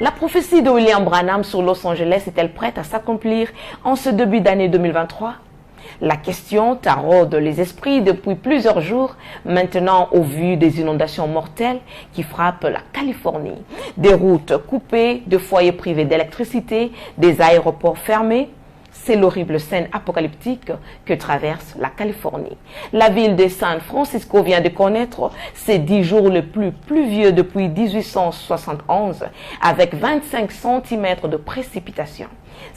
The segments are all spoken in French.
La prophétie de William Branham sur Los Angeles est-elle prête à s'accomplir en ce début d'année 2023? La question taraude les esprits depuis plusieurs jours, maintenant au vu des inondations mortelles qui frappent la Californie. Des routes coupées, de foyers privés d'électricité, des aéroports fermés. C'est l'horrible scène apocalyptique que traverse la Californie. La ville de San Francisco vient de connaître ses 10 jours les plus pluvieux depuis 1871, avec 25 cm de précipitations.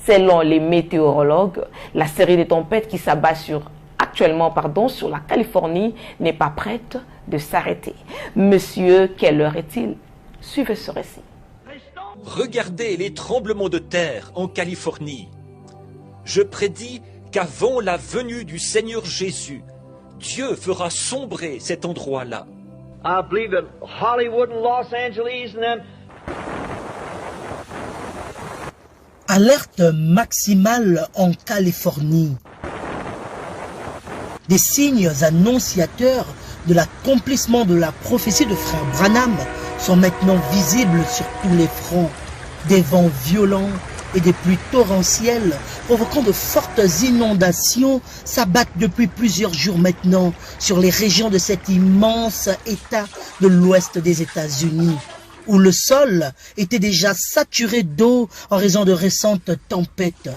Selon les météorologues, la série de tempêtes qui s'abat actuellement sur la Californie n'est pas prête de s'arrêter. Monsieur, quelle heure est-il? Suivez ce récit. Regardez les tremblements de terre en Californie. Je prédis qu'avant la venue du Seigneur Jésus, Dieu fera sombrer cet endroit-là. I believe that Hollywood and Los Angeles and them. Alerte maximale en Californie. Des signes annonciateurs de l'accomplissement de la prophétie de frère Branham sont maintenant visibles sur tous les fronts. Des vents violents et des pluies torrentielles provoquant de fortes inondations s'abattent depuis plusieurs jours maintenant sur les régions de cet immense État de l'ouest des États-Unis, où le sol était déjà saturé d'eau en raison de récentes tempêtes.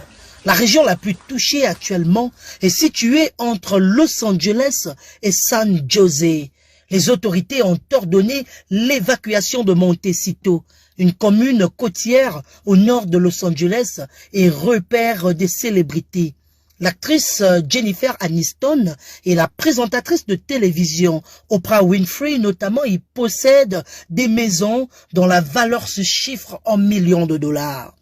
La région la plus touchée actuellement est située entre Los Angeles et San José. Les autorités ont ordonné l'évacuation de Montecito, une commune côtière au nord de Los Angeles et repère des célébrités. L'actrice Jennifer Aniston et la présentatrice de télévision Oprah Winfrey notamment y possèdent des maisons dont la valeur se chiffre en millions de dollars.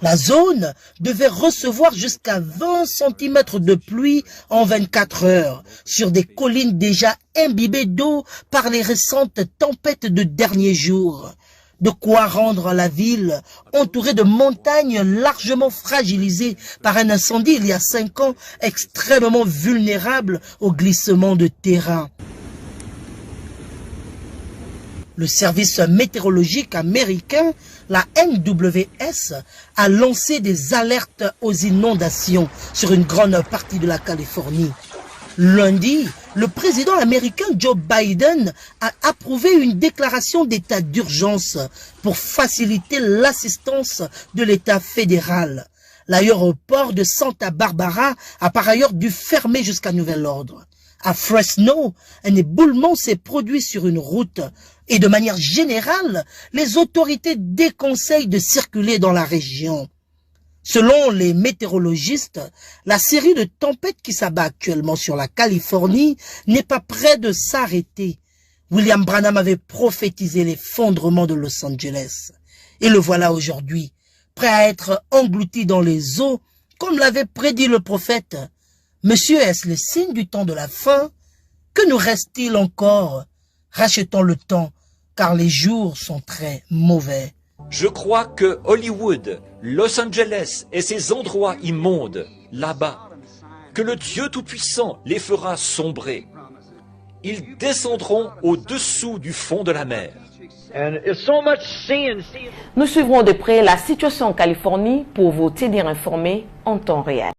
La zone devait recevoir jusqu'à 20 cm de pluie en 24 heures sur des collines déjà imbibées d'eau par les récentes tempêtes de derniers jours. De quoi rendre la ville, entourée de montagnes largement fragilisées par un incendie il y a 5 ans, extrêmement vulnérable au glissement de terrain. Le service météorologique américain, la NWS, a lancé des alertes aux inondations sur une grande partie de la Californie. Lundi, le président américain Joe Biden a approuvé une déclaration d'état d'urgence pour faciliter l'assistance de l'État fédéral. L'aéroport de Santa Barbara a par ailleurs dû fermer jusqu'à nouvel ordre. À Fresno, un éboulement s'est produit sur une route et de manière générale, les autorités déconseillent de circuler dans la région. Selon les météorologistes, la série de tempêtes qui s'abat actuellement sur la Californie n'est pas près de s'arrêter. William Branham avait prophétisé l'effondrement de Los Angeles. Et le voilà aujourd'hui, prêt à être englouti dans les eaux, comme l'avait prédit le prophète. Monsieur, est-ce le signe du temps de la fin? Que nous reste-t-il encore? Rachetons le temps, car les jours sont très mauvais. Je crois que Hollywood, Los Angeles et ces endroits immondes, là-bas, que le Dieu Tout-Puissant les fera sombrer. Ils descendront au-dessous du fond de la mer. Nous suivrons de près la situation en Californie pour vous tenir informés en temps réel.